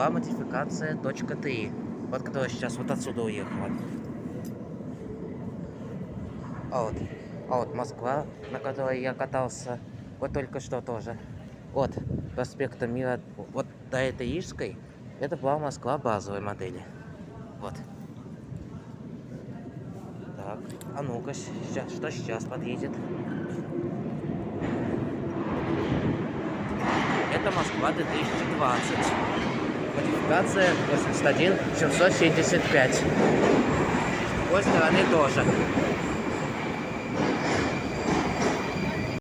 Москва, модификация .3. Вот которая сейчас вот отсюда уехала. А вот Москва, на которой я катался, вот только что тоже. Вот, проспекта Мира, вот до этой Рижской, это была Москва базовой модели. Вот. Так, а ну-ка, что сейчас подъедет? Это Москва 2020. Модификация 81 775. С другой стороны тоже.